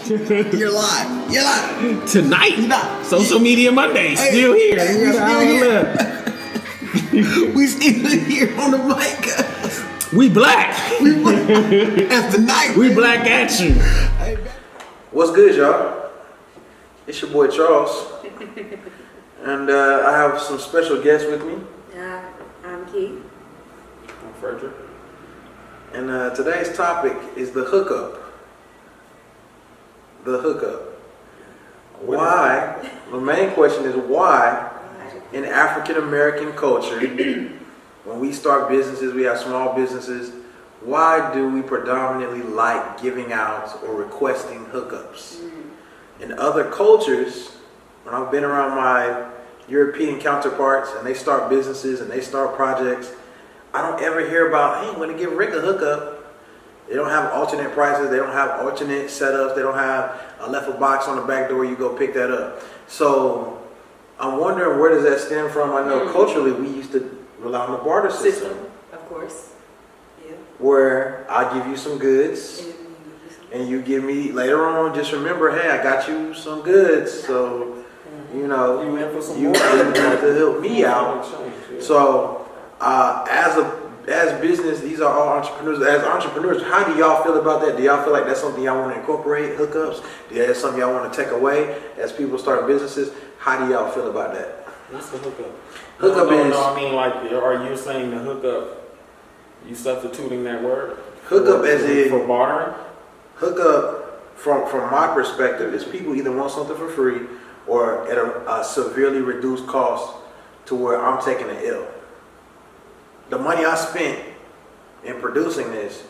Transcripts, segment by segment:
You're live. You're live. Tonight, Nah. Social Media Monday, still here. Hey, We we got an still hour here. left. We still here on the mic. We black. That's the night. We black at you. What's good, y'all? It's your boy Charles, and I have some special guests with me. I'm Key. I'm Frederick. And today's topic is the hookup. The hookup. Why? The main question is why, in African American culture, when we start businesses, we have small businesses. Why do we predominantly like giving out or requesting hookups? In other cultures, when I've been around my European counterparts and they start businesses and they start projects, I don't ever hear about, hey, I'm going to give Rick a hookup. They don't have alternate prices. They don't have alternate setups. They don't have left a box on the back door. You go pick that up. So I'm wondering, where does that stem from? I know culturally we used to rely on the barter system. Of course. Yeah. Where I give you some goods and you give me later on, just remember, hey, I got you some goods. So, you know, You in for some you more? have to help me out. So, as business, these are all entrepreneurs. As entrepreneurs, how do y'all feel about that? Do y'all feel like that's something y'all want to incorporate, hookups? That's something y'all want to take away as people start businesses? How do y'all feel about that? What's the hookup? Hookup is I mean, like, are you saying the hookup? You substituting that word? hookup as in for bartering. hookup from my perspective is people either want something for free or at a severely reduced cost to where I'm taking an L. The money I spent in producing this,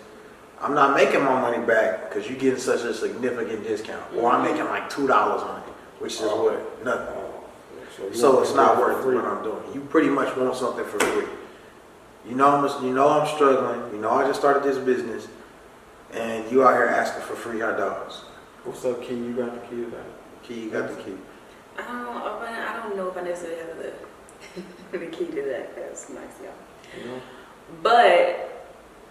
I'm not making my money back because you're getting such a significant discount. Or I'm making like $2 on it, which is what? Nothing. So it's not worth what I'm doing. You pretty much want something for free. You know I'm struggling. You know I just started this business, and you out here asking for free hot dogs. What's up, Key? You got the key to that? Key, you got the key. I don't know if I necessarily have the key to that. That's nice, y'all. You know? But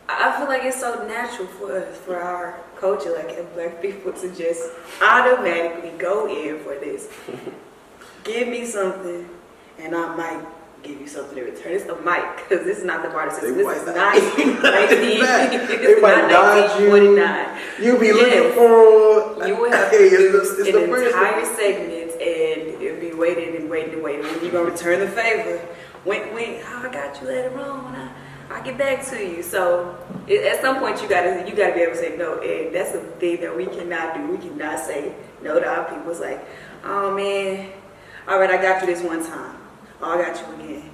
I feel like it's so natural for us, for our culture, like as black people, to just automatically go in for this. Give me something, and I might give you something in return. It's a mic, because this is not the barter system. This is not 1949. You be looking for. You will have Hey, to do it's the an first entire segment, and it'll be waiting and waiting and waiting. When you're gonna return the favor, wink, wink. Oh, I got you later on when I get back to you. So at some point, you gotta be able to say no, and that's the thing that we cannot do. We cannot say no to our people. It's like, oh man, all right, I got you this one time. Oh, I got you again.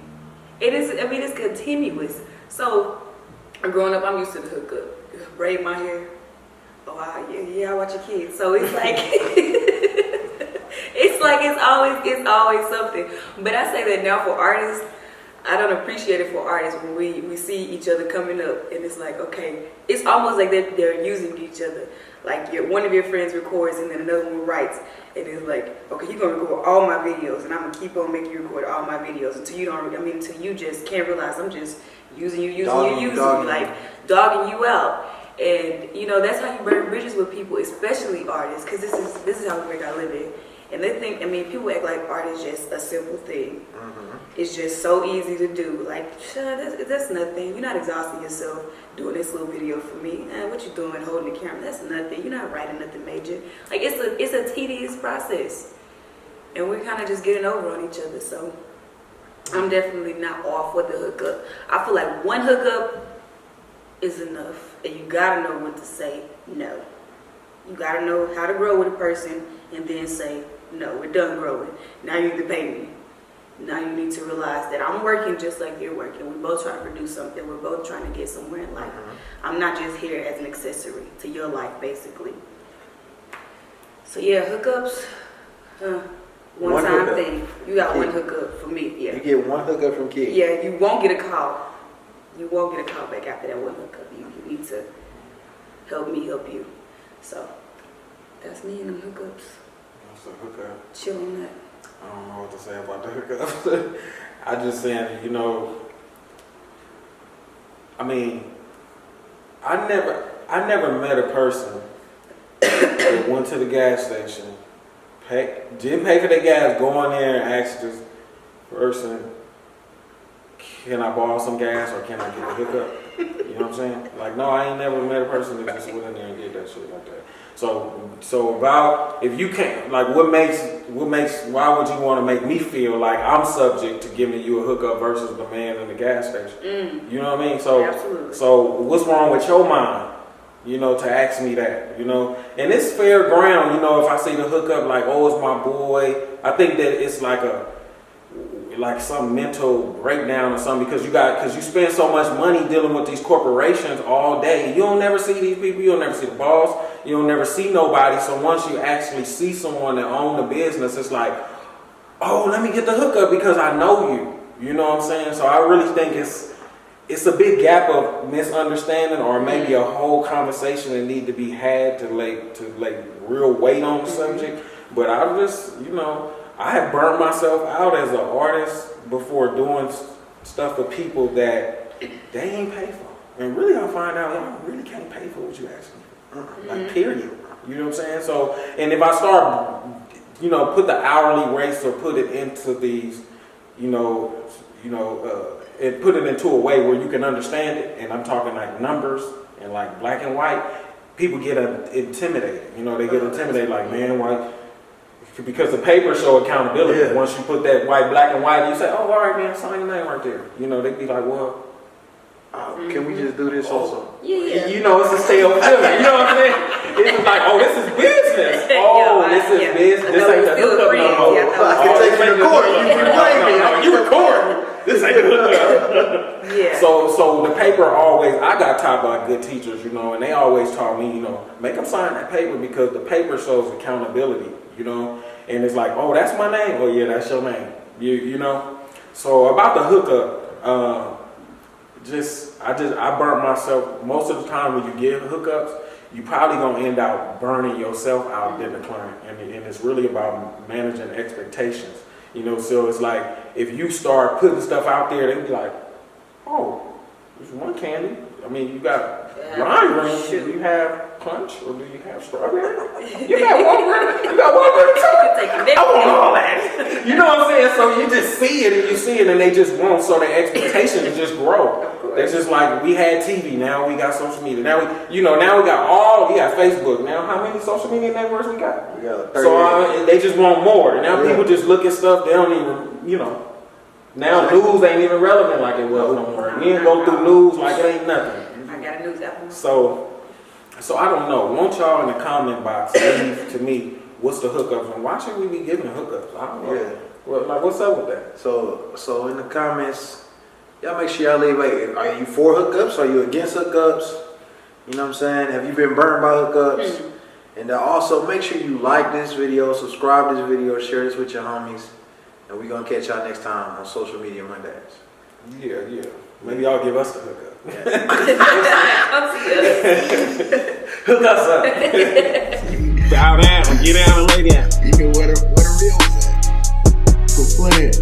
It's continuous. So growing up, I'm used to the hookup. Braid my hair. Oh, yeah, I watch your kids. So it's like, it's always something. But I say that now for artists, I don't appreciate it for artists when we see each other coming up, and it's like, okay, it's almost like they're using each other. Like one of your friends records and then another one writes, and it's like, okay, you're gonna record all my videos, and I'm gonna keep on making you record all my videos until you just can't realize I'm just using you, like dogging you out. And that's how you burn bridges with people, especially artists, because this is how we make our living. And they think, people act like art is just a simple thing. It's just so easy to do. Like, that's nothing. You're not exhausting yourself doing this little video for me. What you doing holding the camera? That's nothing. You're not writing nothing major. Like, it's a tedious process. And we're kind of just getting over on each other. So I'm definitely not off with the hookup. I feel like one hookup is enough. And you got to know when to say no. You got to know how to grow with a person and then say, no, we're done growing. Now you need to pay me. Now you need to realize that I'm working just like you're working. We're both trying to produce something. We're both trying to get somewhere in life. I'm not just here as an accessory to your life, basically. So yeah, hookups, one time hookup. thing. You got Key. one hookup for me, yeah. You get one hookup from Key. Yeah, you won't get a call. You won't get a call back after that one hookup. You need to help me help you. So that's me and them hookups. What's the hookup? Chill on that. I don't know what to say about the hookup. I just saying, I never met a person that went to the gas station, didn't pay for their gas, go in there and ask this person, can I borrow some gas or can I get a hookup? You know what I'm saying? Like, no, I ain't never met a person that just went in there and did that shit like that. So about, if you can't, like, why would you want to make me feel like I'm subject to giving you a hookup versus the man in the gas station? You know what I mean? So, Absolutely. so what's wrong with your mind, you know, to ask me that, you know? And it's fair ground, you know, if I see the hookup, like, oh, it's my boy. I think that it's like some mental breakdown or something because you spend so much money dealing with these corporations all day. You don't never see these people. You don't never see the boss. You don't never see nobody. So once you actually see someone that own the business, it's like, oh, let me get the hookup because I know you. You know what I'm saying? So I really think it's a big gap of misunderstanding or maybe a whole conversation that need to be had to lay real weight on the subject. But I just, you know, I have burnt myself out as an artist before doing stuff for people that they ain't pay for. And really I find out y'all really can't pay for what you ask me for. Like, period. You know what I'm saying? So, and if I start, you know, put the hourly rates or put it into these, and put it into a way where you can understand it, and I'm talking like numbers and like black and white, people get intimidated. You know, they get intimidated like, man, why? Because the papers show accountability. Yeah. Once you put that black and white, you say, oh, all right, man, sign your name right there. You know, they be like, well, can we just do this also? Yeah. you know, it's a sale feeling. You know what I'm saying? It's like, oh, this is business. Oh, this is business. This ain't the hookup no more. I can take you to court. You can blame me. No, you record. This ain't the hookup. Yeah. So the paper always, I got taught by good teachers, you know, and they always taught me, you know, make them sign that paper because the paper shows accountability, you know, and it's like, oh, that's my name. Oh yeah, that's your name. You know. So about the hookup, I burnt myself. Most of the time when you give hookups, you probably gonna end up burning yourself out than the client, and it's really about managing expectations. You know, so it's like if you start putting stuff out there, they be like, oh, there's one candy. I mean, you got lime green. Do you have punch or do you have strawberry? You got Walgreens. You got Walgreens too. I want all that. You know what I'm saying? So you just see it and they just want. So their expectations just grow. It's just like we had TV, now we got social media. Now we got Facebook. Now how many social media networks we got? We got 30. So they just want more. Now people just look at stuff. They don't even, you know. Now news ain't even relevant like it was no more. You ain't go through news like it ain't nothing. I got a news app. So I don't know. Want y'all in the comment box leave to me what's the hookups and why should we be giving hookups? I don't know. Yeah. Well, like what's up with that? So in the comments, y'all make sure y'all leave. Like, are you for hookups? Are you against hookups? You know what I'm saying? Have you been burned by hookups? And also make sure you like this video, subscribe to this video, share this with your homies. And we're going to catch y'all next time on Social Media Mondays. Yeah. Maybe y'all give us the hookup. Come see us. Hook us up. Bow down. Get down and lay down. You know where the real is at. Quit playing.